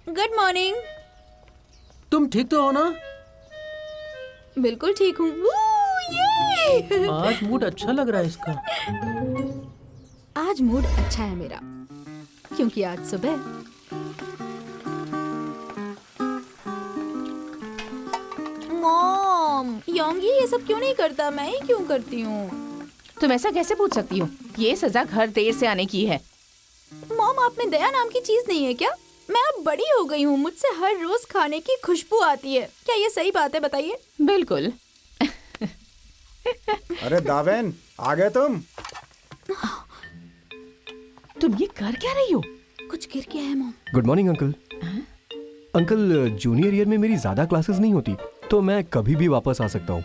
Good morning. तुम ठीक तो हो ना? बिल्कुल ठीक हूँ। ये आज मूड अच्छा लग रहा है इसका। आज मूड अच्छा है मेरा, क्योंकि आज सुबह मॉम, योंगी ये सब क्यों नहीं करता, मैं ही क्यों करती हूँ? तुम ऐसा कैसे पूछ सकती हो? ये सजा घर देर से आने की है। मॉम, आप में दया नाम की चीज नहीं है क्या? मैं अब बड़ी हो गई हूँ, मुझसे हर रोज खाने की खुशबू आती है। क्या ये सही बात है, बताइए? बिल्कुल। अरे दावेन, आ गए तुम? तुम ये कर क्या रही हो? कुछ गिर गया है mom. Good morning uncle. Uncle, junior year में मेरी ज़्यादा क्लासेस नहीं होती, तो मैं कभी भी वापस आ सकता हूँ।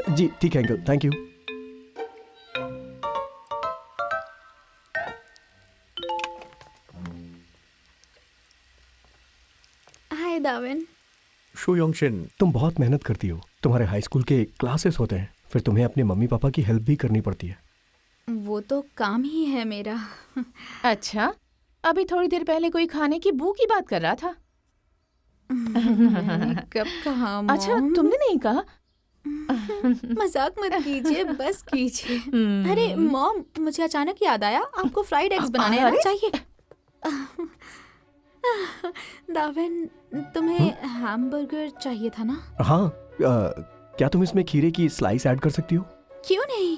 जी ठीक है अंकल, थैंक यू। हाय दावेन। शु योंगशिन, तुम बहुत मेहनत करती हो। तुम्हारे हाई स्कूल के क्लासेस होते हैं, फिर तुम्हें अपने मम्मी पापा की हेल्प भी करनी पड़ती है। वो तो काम ही है मेरा। अच्छा, अभी थोड़ी देर पहले कोई खाने की बू की बात कर रहा था। मैंने कब कहा मॉम? अच्छा, तुमने नहीं कहा? मजाक मत कीजिए, बस कीजिए। अरे मॉम, मुझे अचानक याद आया, आपको फ्राइड एग्स बनाने आना चाहिए। दावेन, तुम्हें हैमबर्गर चाहिए था ना? हाँ, क्या तुम इसमें खीरे की स्लाइस ऐड कर सकती हो? क्यों नहीं?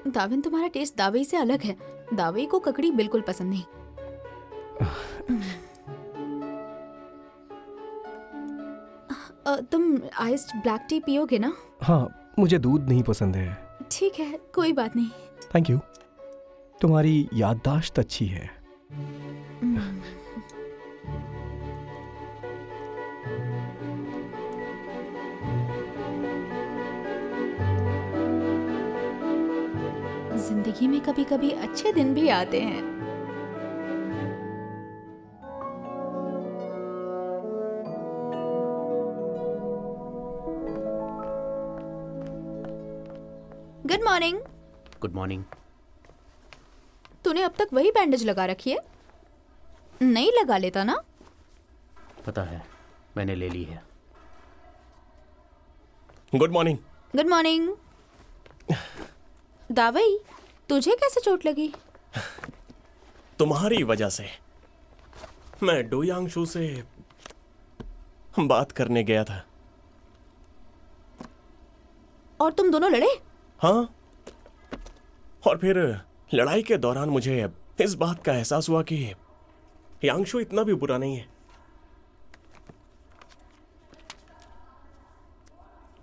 दावेन, तुम्हारा टेस्ट दावे से अलग है। दावे को ककड़ी बिल्कुल पसंद नहीं। तुम आइस्ड ब्लैक टी पियोगे ना? हाँ, मुझे दूध नहीं पसंद है। ठीक है, कोई बात नहीं। Thank you. तुम्हारी याददाश्त अच्छी है। जिंदगी में कभी कभी अच्छे दिन भी आते हैं। Good morning. Good morning. तूने अब तक वही बैंडेज लगा रखी है? नहीं लगा लेता ना? पता है, मैंने ले ली है। Good morning. Good morning. दावई, तुझे कैसे चोट लगी? तुम्हारी वजह से। मैं डोयांगशु से बात करने गया था। और तुम दोनों लड़े? हाँ, और फिर लड़ाई के दौरान मुझे इस बात का एहसास हुआ कि यांगशु इतना भी बुरा नहीं है।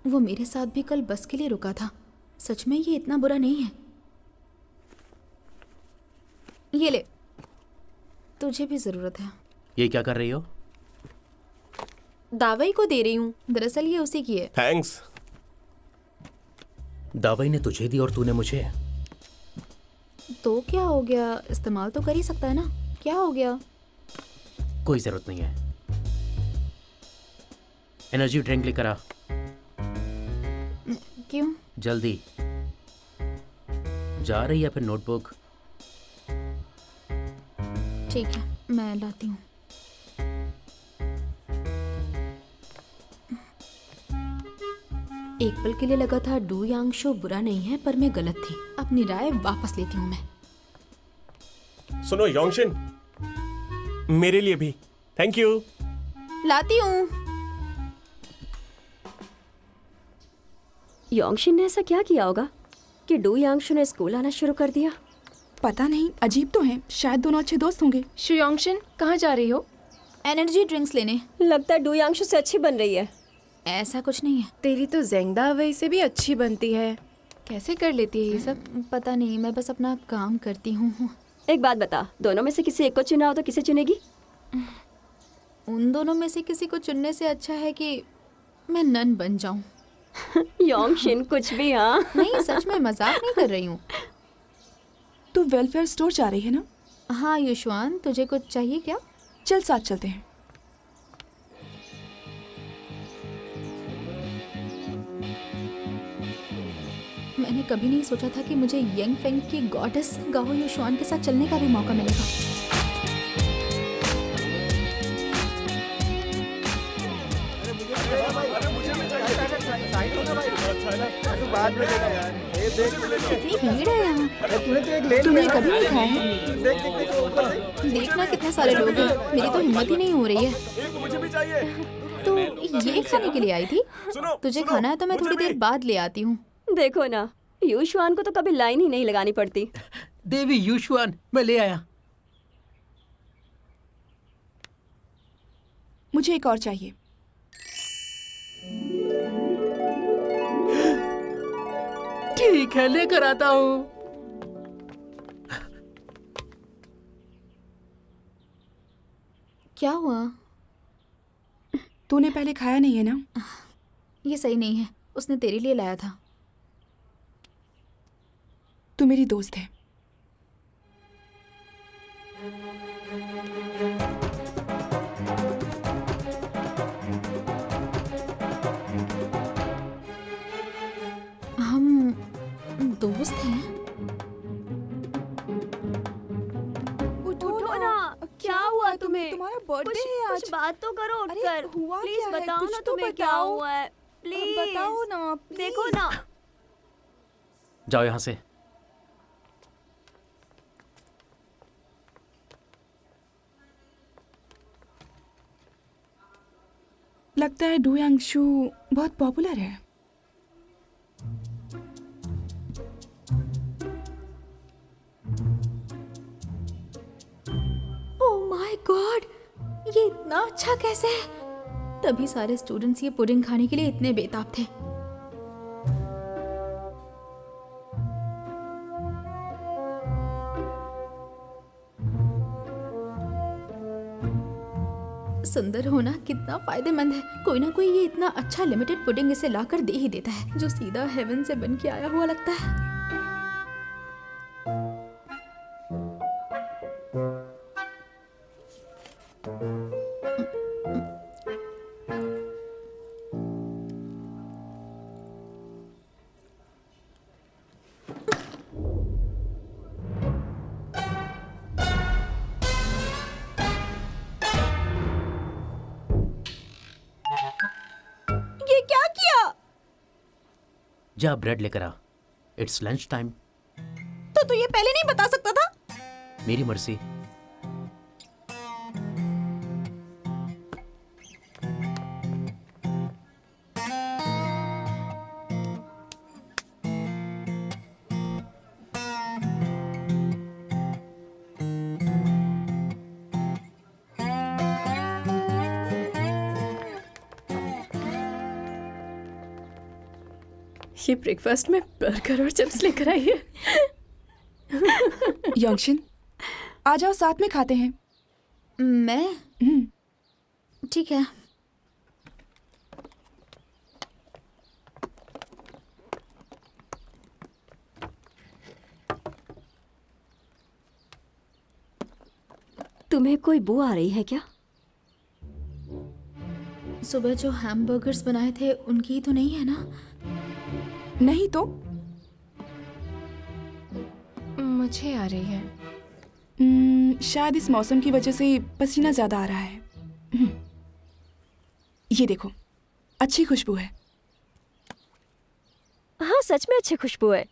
वो मेरे साथ भी कल बस के लिए रुका था। सच में ये इतना बुरा नहीं है। ये ले, तुझे भी जरूरत है। ये क्या कर रही हो? दावई को दे रही हूँ, दरअसल ये उसी की है। थैंक्स। दावई ने तुझे दी और तूने मुझे। तो क्या हो गया, इस्तेमाल तो कर ही सकता है ना। क्या हो गया? कोई जरूरत नहीं है। एनर्जी ड्रिंक लेकर आ। क्यों? जल्दी। जा रही है फिर नोटबुक? ठीक है, मैं लाती हूँ। एक पल के लिए लगा था डू यांगशु बुरा नहीं है, पर मैं गलत थी। अपनी राय वापस लेती हूँ मैं। सुनो योंगशिन, मेरे लिए भी थैंक यू। लाती हूँ। योंगशिन ने ऐसा क्या किया होगा कि डू यांगशु ने स्कूल आना शुरू कर दिया? पता नहीं, अजीब तो है। शायद दोनों अच्छे दोस्त होंगे। शुयोंगशिन, कहाँ जा रही हो? एनर्जी ड्रिंक्स लेने। लगता है डू यांगशु से अच्छी बन रही है। ऐसा कुछ नहीं है। तेरी तो ज़ेंगदा वही से भी अच्छी बनती है। कैसे कर लेती है ये सब? पता नहीं, मैं बस अपना काम करती हूँ। एक बात बता, दोनों में से किसी एक को चुना हो तो किसे चुनेगी? उन दोनों में से किसी को चुनने से अच्छा है कि मैं नन बन जाऊं। योंगशिन कुछ भी। हाँ नहीं, सच में मजाक नहीं कर रही हूँ। तू वेलफेयर स्टोर जा रही है ना? हाँ युशवान, तुझे कुछ चाहिए क्या? चल साथ चलते हैं। मैंने कभी नहीं सोचा था कि मुझे यंग फेंग की गॉडेस गाओ युशुआन के साथ चलने का भी मौका मिलेगा। कितनी भीड़ है यहाँ। तुमने कभी नहीं खाया है? देखना कितने सारे लोग हैं, मेरी तो हिम्मत ही नहीं हो रही है। मुझे भी चाहिए। तो ये खाने के लिए आई थी? सुनो, तुझे सुनो, खाना है तो मैं मुझे थोड़ी भी। देर बाद ले आती हूँ। देखो ना, युशवान को तो कभी लाइन ही नहीं लगानी पड़ती। देवी युशवान, मैं ले आया। मुझे एक और चाहिए। ठीक है, लेकर आता हूँ। क्या हुआ? तूने पहले खाया नहीं है ना? ये सही नहीं है, उसने तेरे लिए लाया था। तू मेरी दोस्त है। हम दोस्त हैं? उठो ना, क्या हुआ तुम्हें? तुम्हारा बर्थडे है आज। कुछ बात तो करो अरे, उठकर। हुआ प्लीज क्या है? बताओ कुछ ना तो तुम्हें क्या बताओ। हुआ है। प्लीज बताओ ना, देखो please। ना। जाओ यहाँ से। लगता है डू यांगशु बहुत पॉपुलर है। ओह माय गॉड, ये इतना अच्छा कैसे है? तभी सारे स्टूडेंट्स ये पुडिंग खाने के लिए इतने बेताब थे। सुंदर होना कितना फायदेमंद है। कोई ना कोई ये इतना अच्छा लिमिटेड पुडिंग इसे लाकर दे ही देता है, जो सीधा हेवन से बन के आया हुआ लगता है। ये क्या किया? जा ब्रेड लेकर आ। It's lunch time. तो तू ये पहले नहीं बता सकता था? मेरी मर्जी। ये ब्रेकफास्ट में बर्गर और चिप्स लेकर आई है। यंगशिन, आ जाओ साथ में खाते हैं। मैं? ठीक है। तुम्हें कोई बू आ रही है क्या? सुबह जो हैमबर्गर्स बनाए थे उनकी तो नहीं है ना? नहीं तो? मुझे आ रही है। शायद इस मौसम की वजह से पसीना ज्यादा आ रहा है। ये देखो, अच्छी खुशबू है। हाँ, सच में अच्छी खुशबू है।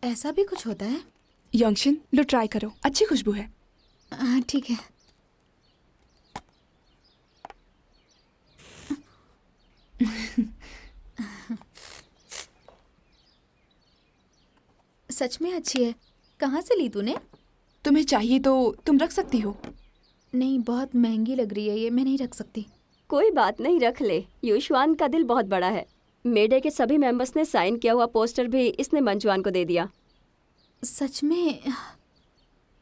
ऐसा भी कुछ होता है? यंगशिन, लो ट्राई करो, अच्छी खुशबू है। हाँ ठीक है। सच में अच्छी है। कहाँ से ली तूने? तुम्हें चाहिए तो तुम रख सकती हो। नहीं, बहुत महंगी लग रही है ये, मैं नहीं रख सकती। कोई बात नहीं, रख ले। युशवान का दिल बहुत बड़ा है। मेडे के सभी मेंबर्स ने साइन किया हुआ पोस्टर भी इसने मंजुआन को दे दिया। सच में?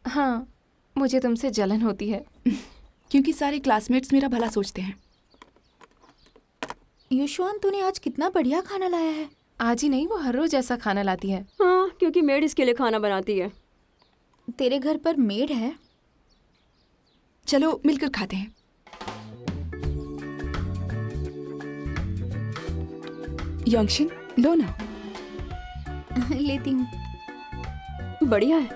हाँ, मुझे तुमसे जलन होती है। क्योंकि सारे क्लासमेट्स मेरा भला सोचते हैं। युशवान, तूने आज कितना बढ़िया खाना लाया है। आज ही नहीं, वो हर रोज ऐसा खाना लाती है। हाँ, क्योंकि मेड इसके लिए खाना बनाती है। तेरे घर पर मेड है? चलो मिलकर खाते हैं। यंगशिन, लो ना। लेती हूँ। बढ़िया है।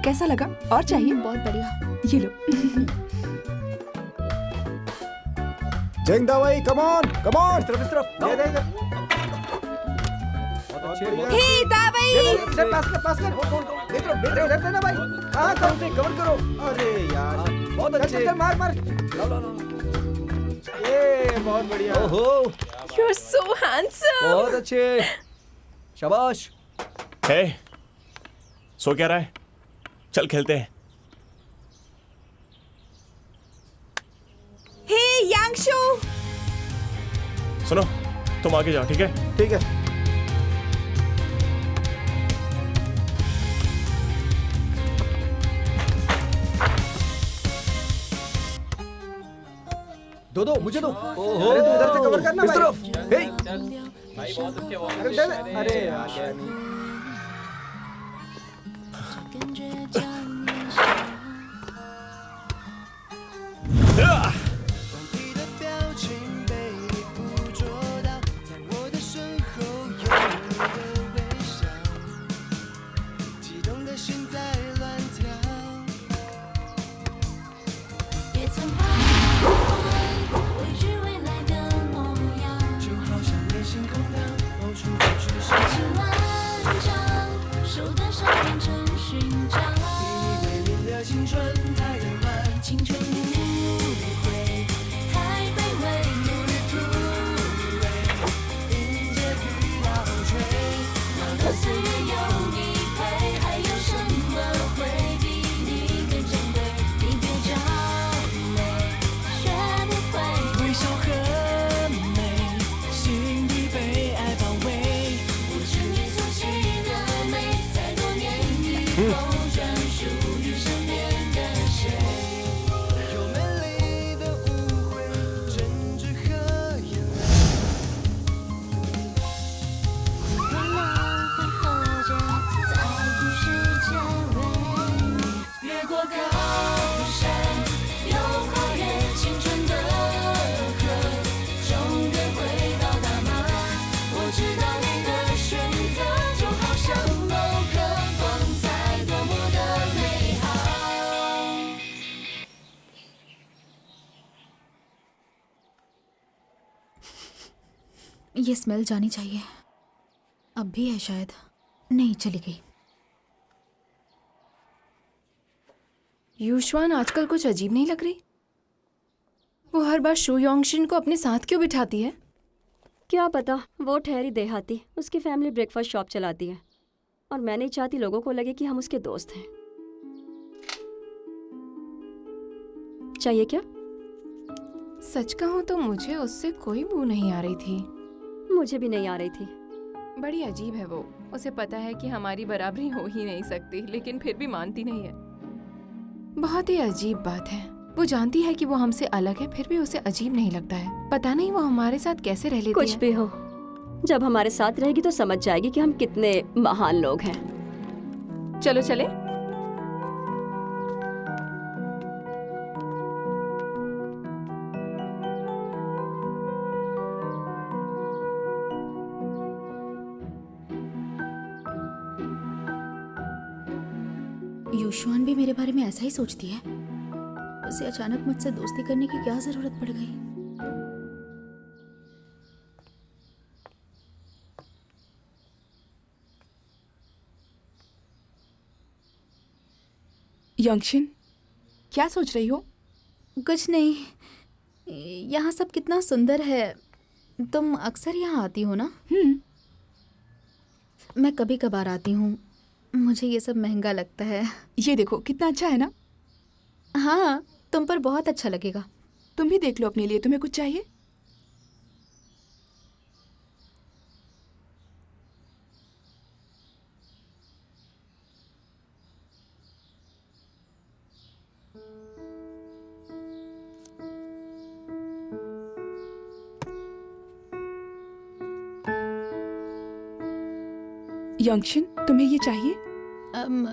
कैसा लगा? और चाहिए? बहुत बढ़िया। ये लो। जेंगदा भाई कम ऑन इस तरफ दे दे हे दावई, इधर पास कर इधर देना भाई। हां कवर करो। अरे यार बहुत अच्छे। चल मार ये बहुत बढ़िया। ओहो यू आर सो हैंडसम। बहुत अच्छे, शाबाश। है सो क्या रहा है? चल खेलते हैं। हे यांगशु, सुनो, तुम आगे जाओ, ठीक है? ठीक है। दो मुझे दो। अरे तू इधर से कवर करना इस तरफ। भाई बहुत अच्छे वॉक। अरे यार ये स्मेल जानी चाहिए। अब भी है शायद। नहीं, चली गई। यूशवान आजकल कुछ अजीब नहीं लग रही? वो हर बार शू योंगशिन को अपने साथ क्यों बिठाती है? क्या पता, वो ठहरी देहाती, उसकी फैमिली ब्रेकफास्ट शॉप चलाती है और मैं नहीं चाहती लोगों को लगे कि हम उसके दोस्त हैं। चाहिए क्या? सच कहूँ तो मुझे उससे कोई बू नहीं आ रही थी। मुझे भी नहीं आ रही थी। बड़ी अजीब है वो। उसे पता है कि हमारी बराबरी हो ही नहीं सकती, लेकिन फिर भी मानती नहीं है। बहुत ही अजीब बात है। वो जानती है कि वो हमसे अलग है, फिर भी उसे अजीब नहीं लगता है। पता नहीं वो हमारे साथ कैसे रह लेती है। कुछ भी हो, जब हमारे साथ रहेगी तो समझ जाएगी कि हम कितने महान लोग हैं। चलो चले। यूशुआन भी मेरे बारे में ऐसा ही सोचती है। उसे अचानक मुझसे दोस्ती करने की क्या जरूरत पड़ गई? यंगशिन, क्या सोच रही हो? कुछ नहीं। यहाँ सब कितना सुंदर है। तुम अक्सर यहाँ आती हो ना? मैं कभी कभार आती हूँ। मुझे ये सब महंगा लगता है। ये देखो कितना अच्छा है ना। हाँ, तुम पर बहुत अच्छा लगेगा। तुम भी देख लो अपने लिए। तुम्हें कुछ चाहिए? यंगशिन, तुम्हें ये चाहिए?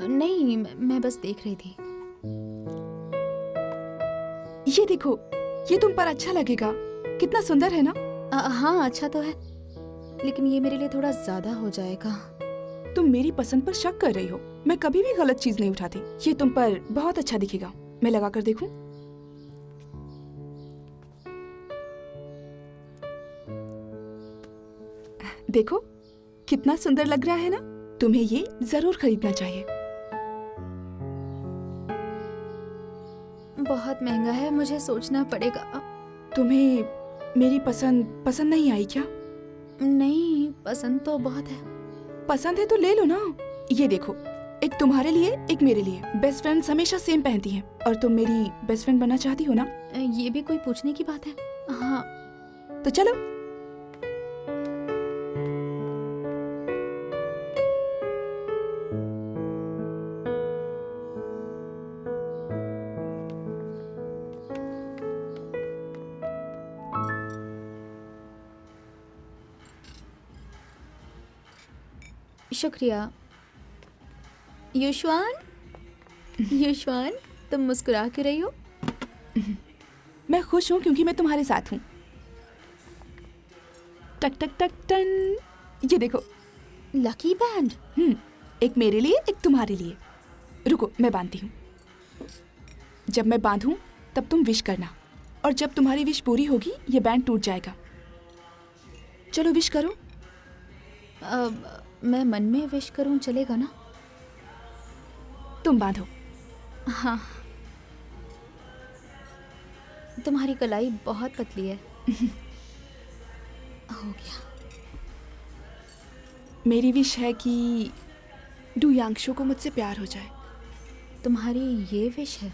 नहीं, मैं बस देख रही थी। ये देखो, ये तुम पर अच्छा लगेगा। कितना सुंदर है ना? हाँ, अच्छा तो है। लेकिन ये मेरे लिए थोड़ा ज्यादा हो जाएगा। तुम मेरी पसंद पर शक कर रही हो। मैं कभी भी गलत चीज नहीं उठाती। ये तुम पर बहुत अच्छा दिखेगा। मैं लगा कर देखूं? देखो कितना सुंदर लग रहा है ना। तुम्हें ये जरूर खरीदना चाहिए। बहुत महंगा है, मुझे सोचना पड़ेगा। तुम्हें मेरी पसंद नहीं आई क्या? नहीं, पसंद तो बहुत है। पसंद है तो ले लो ना। ये देखो, एक तुम्हारे लिए एक मेरे लिए। बेस्ट फ्रेंड्स हमेशा सेम पहनती हैं और तुम मेरी बेस्ट फ्रेंड बनना चाहती हो ना। ये भी कोई पूछने की बात है? हाँ। तो चलो। शुक्रिया। युशवान, युशवान, तुम मुस्कुरा क्यों रही हो? मैं खुश हूँ क्योंकि मैं तुम्हारे साथ हूँ। टक टक टक टन। ये देखो, लकी बैंड। एक मेरे लिए एक तुम्हारे लिए। रुको, मैं बांधती हूँ। जब मैं बांधूं तब तुम विश करना, और जब तुम्हारी विश पूरी होगी ये बैंड टूट जाएगा। चलो विश करो। मैं मन में विश करूं चलेगा ना? तुम बांधो। हाँ। तुम्हारी कलाई बहुत पतली है। हो गया। मेरी विश है कि डू यांगशो को मुझसे प्यार हो जाए। तुम्हारी ये विश है?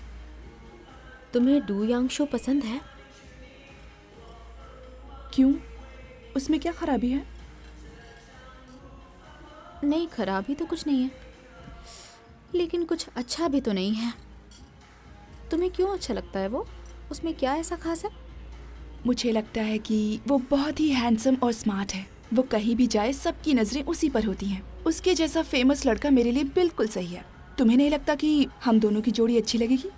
तुम्हें डू यांगशो पसंद है? क्यों? उसमें क्या खराबी है? नहीं, खराबी तो कुछ नहीं है, लेकिन कुछ अच्छा भी तो नहीं है। तुम्हें क्यों अच्छा लगता है वो? उसमें क्या ऐसा खास है? मुझे लगता है कि वो बहुत ही हैंडसम और स्मार्ट है। वो कहीं भी जाए सबकी नजरें उसी पर होती हैं। उसके जैसा फेमस लड़का मेरे लिए बिल्कुल सही है। तुम्हें नहीं लगता कि हम दोनों की जोड़ी अच्छी लगेगी?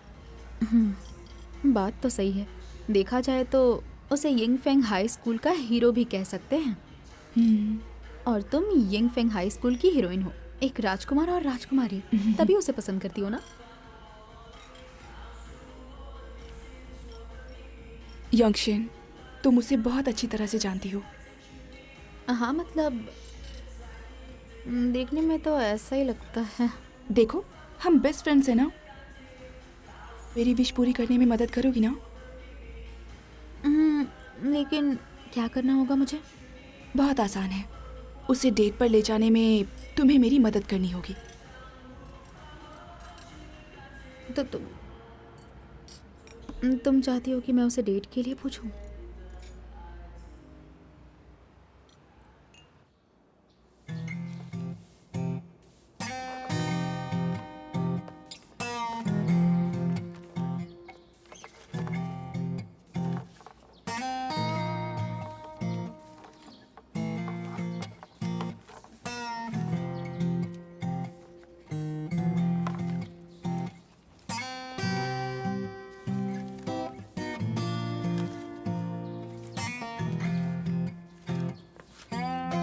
बात तो सही है। देखा जाए तो उसे यिंग फेंग हाई स्कूल का हीरो भी कह सकते हैं। और तुम यिंग फेंग हाई स्कूल की हीरोइन हो, एक राजकुमार और राजकुमारी, तभी उसे पसंद करती हो ना? यंगशिन, तुम उसे बहुत अच्छी तरह से जानती हो। हाँ, मतलब देखने में तो ऐसा ही लगता है। देखो, हम बेस्ट फ्रेंड्स हैं ना। मेरी विश पूरी करने में मदद करोगी ना? लेकिन क्या करना होगा मुझे? बहुत आसान है। उसे डेट पर ले जाने में तुम्हें मेरी मदद करनी होगी। तो तुम चाहती हो कि मैं उसे डेट के लिए पूछूं?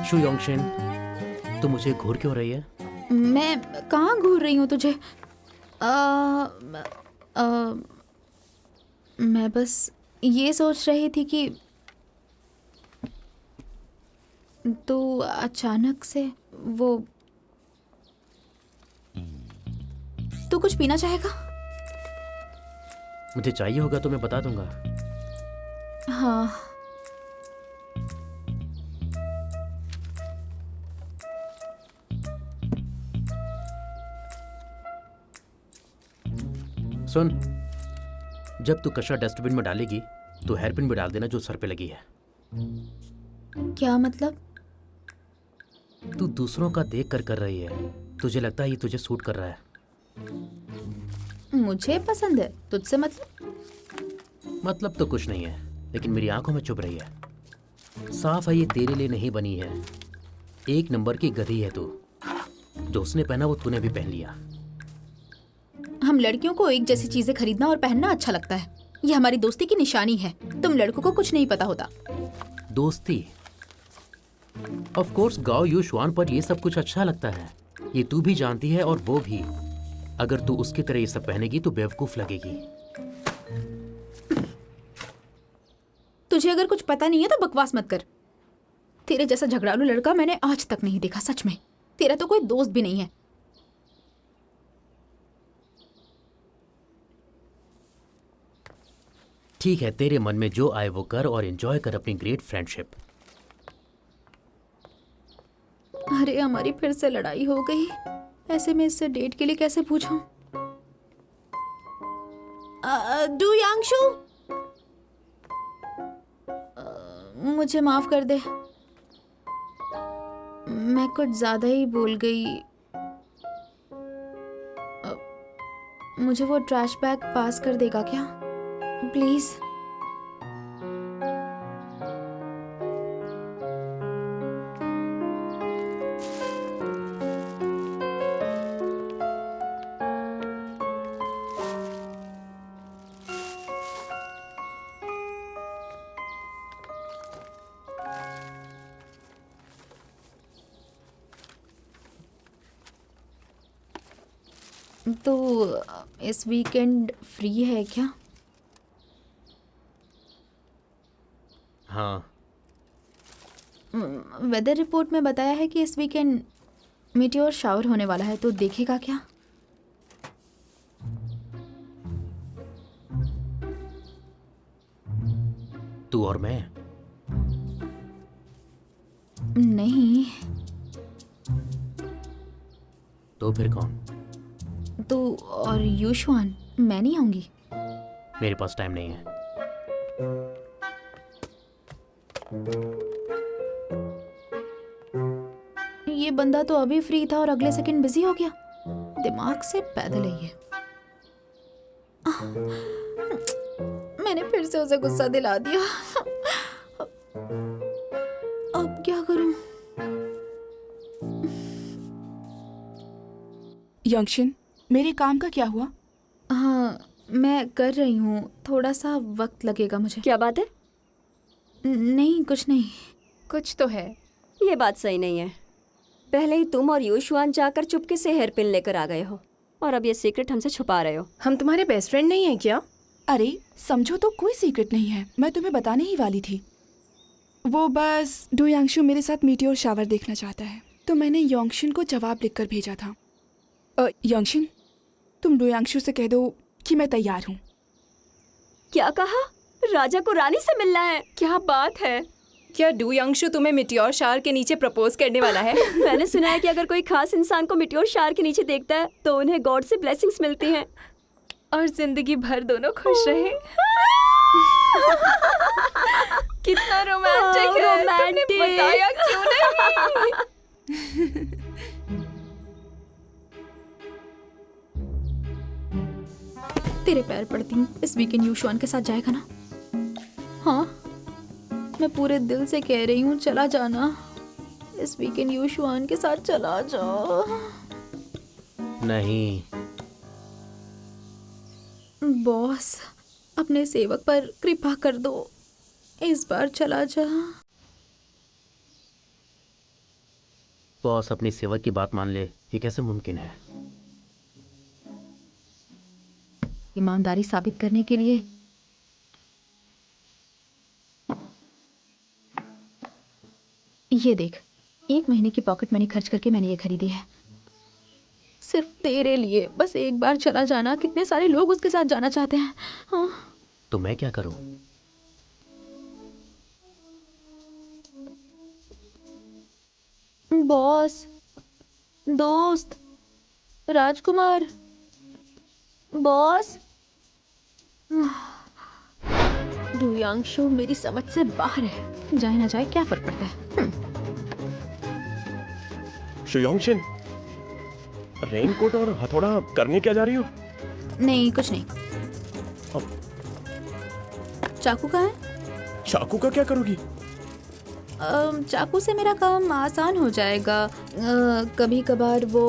शु योंगशिन, तू मुझे घूर क्यों रही है? मैं कहाँ घूर रही हूँ तुझे? मैं बस ये सोच रही थी कि तू अचानक से वो... तू कुछ पीना चाहेगा? मुझे चाहिए होगा तो मैं बता दूंगा। हाँ। सुन, जब तू कचरा डस्टबिन में डालेगी तो हेयरपिन भी डाल देना जो सर पे लगी है। क्या मतलब? तू दूसरों का देख कर रही है। तुझे लगता है ये तुझे सूट कर रहा है? मुझे पसंद है, तुझसे मतलब? मतलब तो कुछ नहीं है, लेकिन मेरी आंखों में चुभ रही है। साफ है ये तेरे लिए नहीं बनी है। एक नंबर की गधी है तू। जो उसने पहना वो तूने भी पहन लिया। हम लड़कियों को एक जैसी चीजें खरीदना और पहनना अच्छा लगता है। ये हमारी दोस्ती की निशानी है। तुम लड़कों को कुछ नहीं पता होता। दोस्ती? ऑफ कोर्स गाओ यूशुआन पर ये सब कुछ अच्छा लगता है, ये तू भी जानती है और वो भी। अगर तू उसकी तरह ये सब पहनेगी तो बेवकूफ लगेगी। तुझे अगर कुछ पता नहीं है तो बकवास मत कर। तेरे जैसा झगड़ालू लड़का मैंने आज तक नहीं देखा, सच में। तेरा तो कोई दोस्त भी नहीं है। ठीक है, तेरे मन में जो आए वो कर और एंजॉय कर अपनी ग्रेट फ्रेंडशिप। अरे हमारी फिर से लड़ाई हो गई। ऐसे में इससे डेट के लिए कैसे पूछूं? डू यांगशु, मुझे माफ कर दे, मैं कुछ ज्यादा ही बोल गई। मुझे वो ट्रैश बैग पास कर देगा क्या, प्लीज? तो इस वीकेंड फ्री है क्या? हाँ, वेदर रिपोर्ट में बताया है कि इस वीकेंड मीटियोर शावर होने वाला है, तो देखेगा क्या? तू और मैं। नहीं, तो फिर कौन? तू और यूशुआन। मैं नहीं आऊंगी। मेरे पास टाइम नहीं है। ये बंदा तो अभी फ्री था और अगले सेकंड बिजी हो गया। दिमाग से पैदल है ये। मैंने फिर से उसे गुस्सा दिला दिया। अब क्या करूं? यंगशिन, मेरे काम का क्या हुआ? हाँ, मैं कर रही हूँ, थोड़ा सा वक्त लगेगा मुझे। क्या बात है? नहीं, कुछ नहीं। कुछ तो है। ये बात सही नहीं है। पहले ही तुम और यूशुआन जाकर चुपके से हेयर पिन लेकर आ गए हो और अब ये सीक्रेट हमसे छुपा रहे हो। हम तुम्हारे बेस्ट फ्रेंड नहीं है क्या? अरे समझो तो कोई सीक्रेट नहीं है, मैं तुम्हें बताने ही वाली थी। वो बस डू यांगशु मेरे साथ मीटियोर शावर देखना चाहता है, तो मैंने योंगशिन को जवाब लिखकर भेजा था। योंगशिन, तुम डू यांगशु से कह दो कि मैं तैयार हूँ। क्या कहा? राजा को रानी से मिलना है? क्या बात है? क्या डू यांगशु तुम्हें मिटियोर शावर के नीचे प्रपोज करने वाला है? मैंने सुना है कि अगर कोई खास इंसान को मिटियोर शावर के नीचे देखता है तो उन्हें गॉड से ब्लेसिंग्स मिलती हैं और जिंदगी भर दोनों खुश रहे। कितना रोमांटिक है। तुमने बताया क्यों नहीं? तेरे पैर पड़ती हूँ, इस वीकेंड यूशुआन के साथ जाएगा ना? हाँ, मैं पूरे दिल से कह रही हूँ, चला जाना। इस वीकेंड यूशुआन के साथ चला जा। नहीं। बॉस, अपने सेवक पर कृपा कर दो, इस बार चला जा। बॉस अपनी सेवक की बात मान ले, ये कैसे मुमकिन है? ईमानदारी साबित करने के लिए ये देख, 1 महीने की पॉकेट मनी खर्च करके मैंने ये खरीदी है, सिर्फ तेरे लिए। बस एक बार चला जाना, कितने सारे लोग उसके साथ जाना चाहते हैं। हाँ। तो मैं क्या करूं? बॉस, दोस्त, राजकुमार, बॉस। डू यांगशु मेरी समझ से बाहर है, जाए ना जाए क्या फर्क पड़ता है। शुयोंगशिन, रेनकोट और हथौड़ा करने क्या जा रही हो? नहीं, कुछ नहीं। चाकू कहाँ है? चाकू का क्या करोगी? चाकू से मेरा काम आसान हो जाएगा। कभी कभार वो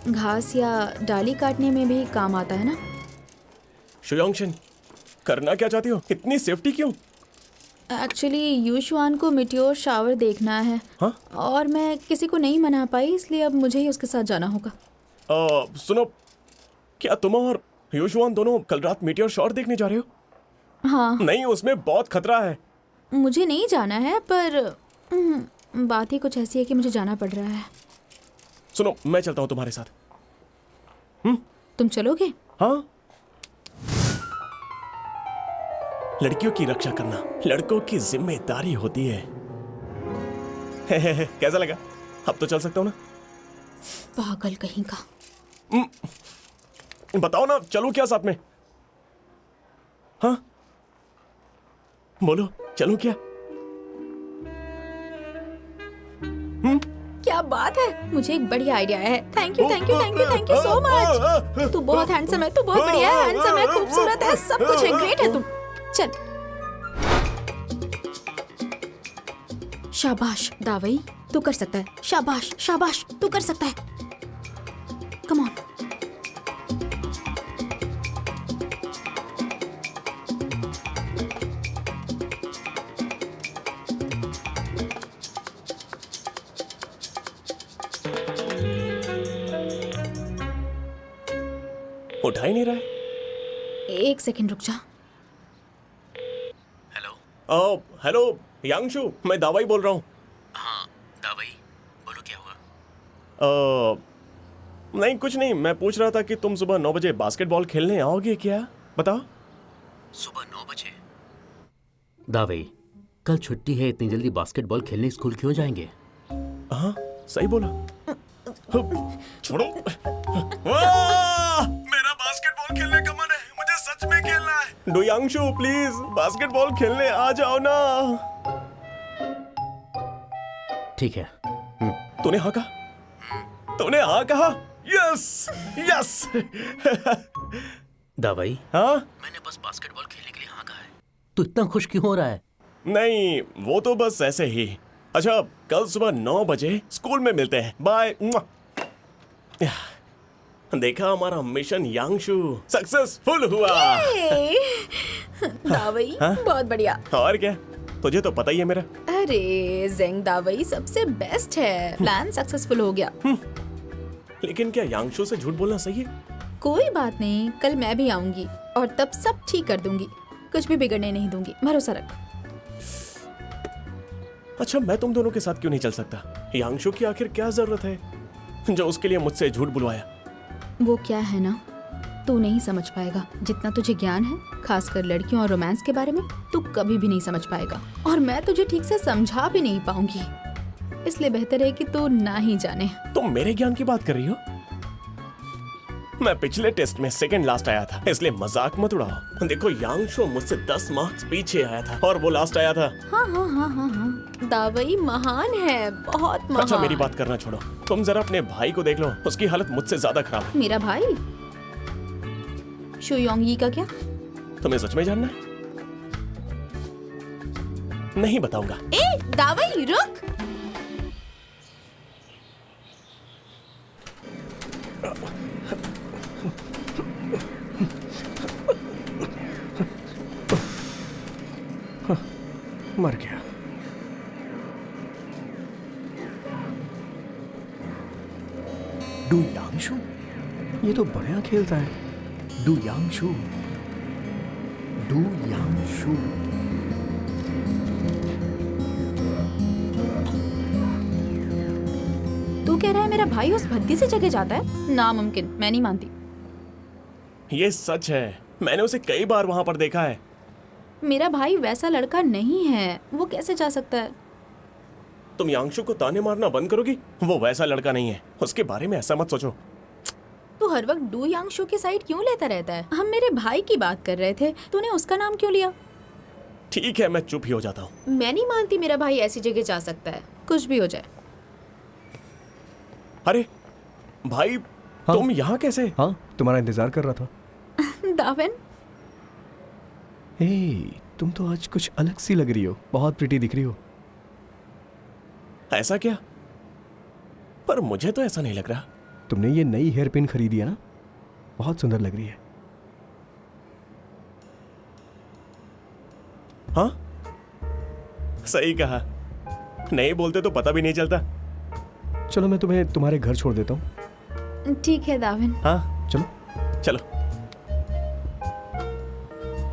घास या डाली काटने में भी काम आता है ना। शुयोंगशिन, करना क्या चाहती हो? इतनी सेफ्टी क्यों? एक्चुअली युशवान को मिट्योर शावर देखना है। हाँ? और मैं किसी को नहीं मना पाई, इसलिए अब मुझे ही उसके साथ जाना होगा। सुनो, क्या तुम और युशवान दोनों कल रात मीटियोर शॉट देखने जा रहे हो? हाँ, नहीं, उसमें बहुत खतरा है। मुझे नहीं जाना है, पर बात ही कुछ ऐसी है कि मुझे जाना पड़ रहा है। सुनो, मैं चलता हूँ तुम्हारे साथ। तुम चलोगे? हाँ, लड़कियों की रक्षा करना लड़कों की जिम्मेदारी होती है। कैसा लगा? अब तो चल सकता हूँ ना? पागल कहीं का। बताओ ना, चलूं क्या साथ में? हाँ, बोलो, चलूं क्या? क्या बात है, मुझे एक बढ़िया आइडिया है। Thank you thank you thank you thank you so much. तू बहुत हैंडसम है, तू बहुत बढ़िया है, हैंडसम है, खूबसूरत है, सब कुछ है, ग्रेट है तू। चल। शाबाश दावई, तू कर सकता है। शाबाश शाबाश, तू कर सकता है। Come on. उठा ही नहीं रहा है। एक सेकंड रुक जा। हेलो। हेलो यांगशु, मैं दावाई बोल रहा हूँ। हाँ दावई, बोलो क्या हुआ? नहीं, कुछ नहीं, मैं पूछ रहा था कि तुम सुबह 9 बजे बास्केटबॉल खेलने आओगे क्या? बताओ। सुबह 9 बजे? दावई, कल छुट्टी है, इतनी जल्दी बास्केटबॉल खेलने स्कूल क्यों जाएंगे? हाँ, सही बोला। छोड़ो। वाह! मेरा बास्केटबॉल खेलने का मन है, मुझे सच में खेलना है। डोयांगशु, प्लीज बास्केटबॉल खेलने आ जाओ ना। ठीक है। तूने हाँ कहा? तूने हाँ कहा? Yes yes. दावई, हाँ? मैंने बस बास्केटबॉल खेलने के लिए हाँ कहा है। तू इतना खुश क्यों हो रहा है? नहीं, वो तो बस ऐसे ही। अच्छा, कल सुबह 9 बजे स्कूल में मिलते हैं। बाय। देखा, हमारा मिशन यांगशु सक्सेसफुल हुआ। दावई, बहुत बढ़िया। और क्या, तुझे तो पता ही है मेरा। अरे जेंग दावई सबसे बेस्ट है। प्लान सक्सेसफुल हो गया। लेकिन क्या यांगशु से झूठ बोलना सही है? कोई बात नहीं, कल मैं भी आऊंगी और तब सब ठीक कर दूंगी। कुछ भी बिगड़ने नहीं दूंगी, भरोसा रख। अच्छा, मैं तुम दोनों के साथ क्यों नहीं चल सकता? यांगशु की आखिर क्या जरूरत है जो उसके लिए मुझसे झूठ बुलवाया? वो क्या है ना, तू नहीं समझ पाएगा। जितना तुझे ज्ञान है, खासकर लड़कियों और रोमांस के बारे में, तू कभी भी नहीं समझ पाएगा। और मैं तुझे ठीक से समझा भी नहीं पाऊंगी, इसलिए बेहतर है कि तू ना ही जाने। तुम मेरे ज्ञान की बात कर रही हो? मैं पिछले टेस्ट में सेकंड लास्ट आया था, इसलिए मजाक मत उड़ाओ। देखो, यांगशु मुझसे 10 मार्क्स पीछे आया था और वो लास्ट आया था। हाँ हाँ हाँ हाँ हाँ, दावई महान है, बहुत महान। अच्छा, मेरी बात करना छोड़ो, तुम जरा अपने भाई को देख लो, उसकी हालत मुझसे ज्यादा खराब है। मेरा भाई शुयोंगी का क्या? तुम्हें सच में जानना है? नहीं बताऊंगा। ए दावई रुक। मर गया। डू यांगशु, ये तो बढ़िया खेलता है। Du Yangshu, Du Yangshu. तू कह रहा है मेरा भाई उस भद्दी से जगह जाता है? नामुमकिन, मैं नहीं मानती। ये सच है, मैंने उसे कई बार वहां पर देखा है। मेरा भाई वैसा लड़का नहीं है, वो कैसे जा सकता है? तुम यांगशु को ताने मारना बंद करोगी? वो वैसा लड़का नहीं है, उसके बारे में ऐसा मत सोचो। तू हर वक्त डू यांगशु की साइड क्यों लेता रहता है? हम मेरे भाई की बात कर रहे थे, तूने उसका नाम क्यों लिया? ठीक है, मैं चुप ही हो जाता हूँ। मैं नहीं मानती मेरा भाई ऐसी जगह जा सकता है, कुछ भी हो जाए। अरे भाई, हाँ? तुम यहाँ कैसे? हाँ, तुम्हारा इंतजार कर रहा था। दावन, तुम तो आज कुछ अलग सी लग रही हो, बहुत प्रिटी दिख रही हो। ऐसा क्या? पर मुझे तो ऐसा नहीं लग रहा। तुमने ये नई हेयर पिन खरीदी है ना, बहुत सुंदर लग रही है। हाँ? सही कहा, नहीं बोलते तो पता भी नहीं चलता। चलो मैं तुम्हें तुम्हारे घर छोड़ देता हूँ। ठीक है दाविन। हाँ चलो। चलो।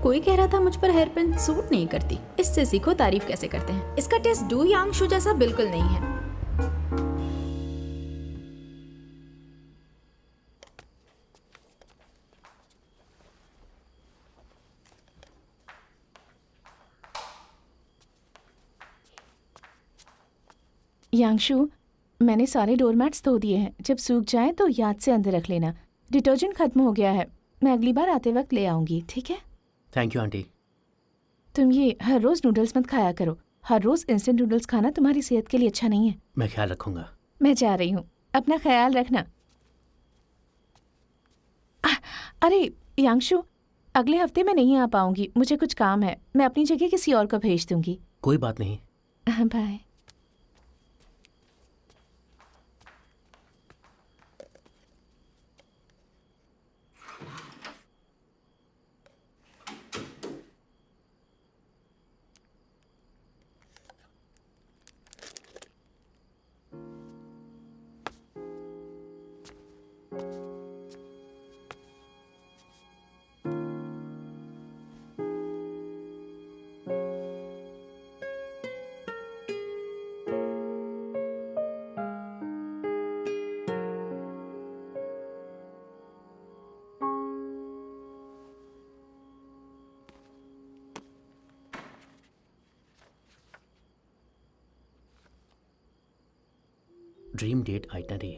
कोई कह रहा था मुझ पर हेयर पिन सूट नहीं करती। इससे सीखो तारीफ कैसे करते हैं। इसका टेस्ट डू यांगशु जैसा बिल्कुल नहीं है। यांगशु, मैंने सारे डोरमैट्स धो दिए हैं। जब सूख जाए तो याद से अंदर रख लेना। डिटर्जेंट खत्म हो गया है, मैं अगली बार आते वक्त ले आऊंगी, ठीक है? Thank you aunty. तुम ये हर रोज नूडल्स मत खाया करो। हर रोज इंस्टेंट नूडल्स खाना तुम्हारी सेहत के लिए अच्छा नहीं है। मैं ख्याल रखूंगा। मैं जा रही हूँ, अपना ख्याल रखना। अरे यांगशु, अगले हफ्ते मैं नहीं आ पाऊंगी, मुझे कुछ काम है। मैं अपनी जगह किसी और को भेज दूंगी। कोई बात नहीं। बाय। Dream date itinerary.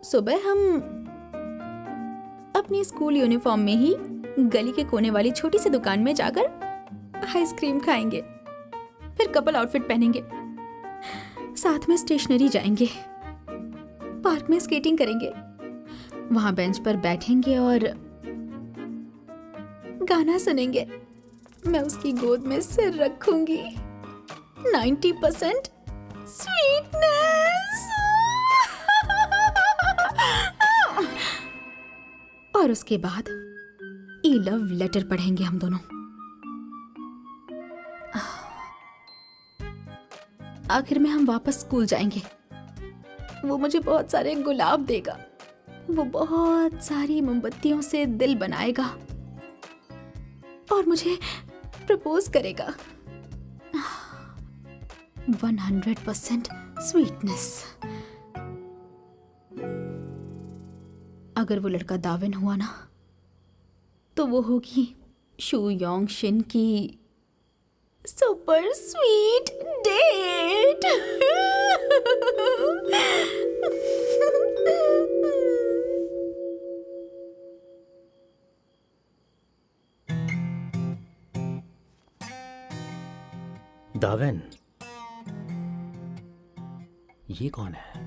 सुबह हम अपनी स्कूल यूनिफॉर्म में ही गली के कोने वाली छोटी सी दुकान में जाकर आइसक्रीम खाएंगे, फिर कपल आउटफिट पहनेंगे, साथ में स्टेशनरी जाएंगे, पार्क में स्केटिंग करेंगे, वहां बेंच पर बैठेंगे और गाना सुनेंगे। मैं उसकी गोद में सिर रखूंगी। 90% स्वीटनेस। और उसके बाद ई लव लेटर पढ़ेंगे हम दोनों। आखिर में हम वापस स्कूल जाएंगे। वो मुझे बहुत सारे गुलाब देगा, वो बहुत सारी मोमबत्तियों से दिल बनाएगा और मुझे प्रपोज करेगा। 100% स्वीटनेस। अगर वो लड़का दाविन हुआ ना, तो वो होगी शू योंग शिन की सुपर स्वीट डेट। दाविन, ये कौन है?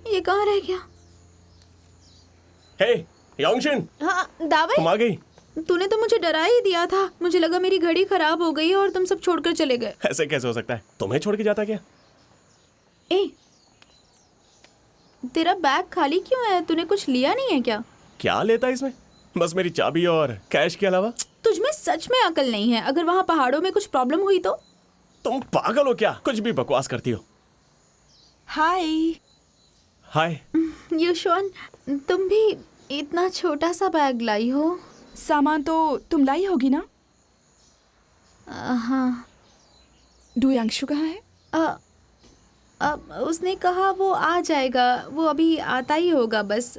ये कहाँ रह गया? हे योंगशिन, हाँ दाविन, तुम आ गई। तूने तो मुझे डरा ही दिया था। मुझे लगा मेरी घड़ी खराब हो गई और तुम सब छोड़कर चले गए। ऐसे कैसे हो सकता है? तुम्हें छोड़ के जाता क्या? ए, तेरा बैग खाली क्यों है? तूने कुछ लिया नहीं है क्या? क्या लेता है इसमें? बस मेरी चाबी और कैश के अलावा। तुझमें सच में अकल नहीं है। अगर वहाँ पहाड़ों में कुछ प्रॉब्लम हुई तो? तुम पागल हो क्या? कुछ भी बकवास करती हो। हाय। हाय। युशवान, तुम भी इतना छोटा सा बैग लाई हो? सामान तो तुम लाई होगी ना? हाँ। डू यांगशु कहाँ है? अब उसने कहा वो आ जाएगा। वो अभी आता ही होगा बस।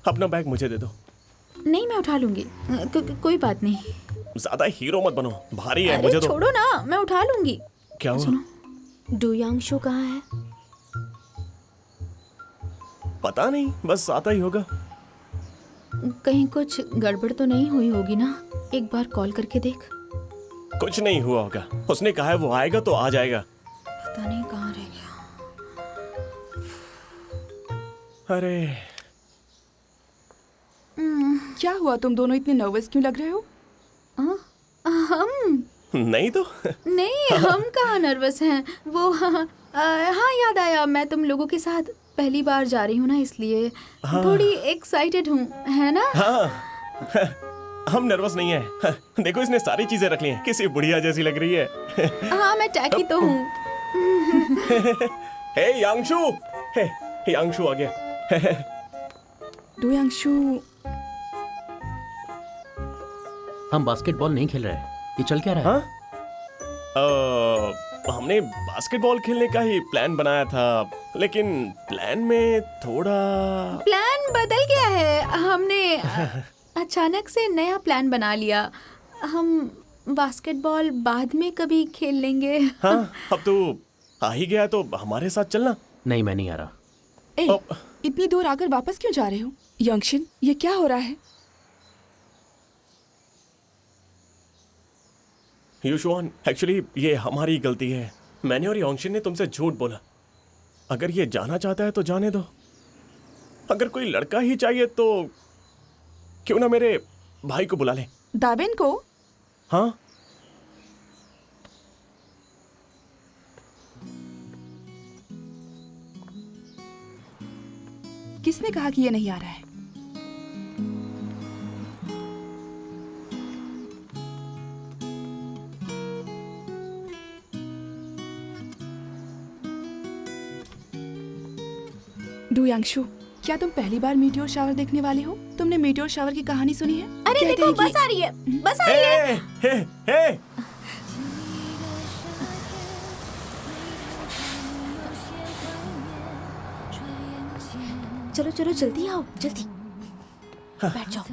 अपना बैग मुझे दे दो। नहीं, मैं उठा लूंगी। कोई बात नहीं। ज्यादा हीरो मत बनो, भारी है। अरे मुझे दो। छोड़ो ना, मैं उठा लूंगी। क्या हुआ? सुनो, डू यांगशु कहाँ है? पता नहीं, बस आता ही होगा। कहीं कुछ गड़बड़ तो नहीं हुई होगी ना? एक बार कॉल करके देख। कुछ नहीं हुआ होगा, उसने कहा है वो आएगा तो आ जाएगा। पता नहीं कहाँ रह गया। अरे क्या हुआ, तुम दोनों इतने नर्वस क्यों लग रहे हो? हम नहीं तो नहीं, हम कहाँ नर्वस हैं। वो हाँ, याद आया, मैं तुम लोगों के साथ पहली बार जा रही हूँ ना, इसलिए थोड़ी एक्साइटेड हूँ, है ना? हाँ हम नर्वस नहीं है। देखो इसने सारी चीजें रख ली हैं, किसी बुढ़िया जैसी लग रही है। हाँ, मैं टैकी तो हूँ। हे यांगशु, हे यांगशु आ गया। डोयांशु, हम बास्केटबॉल नहीं खेल रहे हैं। ये चल क्या रहा है? हाँ हमने बास्केटबॉल खेलने का ही प्लान बनाया था, लेकिन प्लान में थोड़ा प्लान बदल गया है। हमने अचानक से नया प्लान बना लिया। हम बास्केटबॉल बाद में कभी खेल लेंगे। हाँ अब तो आ ही गया तो हमारे साथ चलना। नहीं, मैं नहीं आ रहा। ए, इतनी दूर आकर वापस क्यों जा रहे हो? यंगशिन, ये क्या हो रहा है? यूशुआन, एक्चुअली ये हमारी गलती है। मैंने और योंगशिन ने तुमसे झूठ बोला। अगर ये जाना चाहता है तो जाने दो। अगर कोई लड़का ही चाहिए तो क्यों ना मेरे भाई को बुला ले। दावेन को? हाँ किसने कहा कि ये नहीं आ रहा है? डोयांशु, क्या तुम पहली बार मीटियोर शावर देखने वाले हो? तुमने मीटियोर शावर की कहानी सुनी है? अरे कहते देखो, हैं कि- बस आ रही है, बस आ रही है। हे हे चलो चलो, जल्दी आओ, जल्दी बैठ जाओ।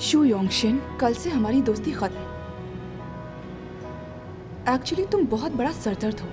शू योंगशिन, कल से हमारी दोस्ती खत्म। एक्चुअली तुम बहुत बड़ा सरदर्द हो।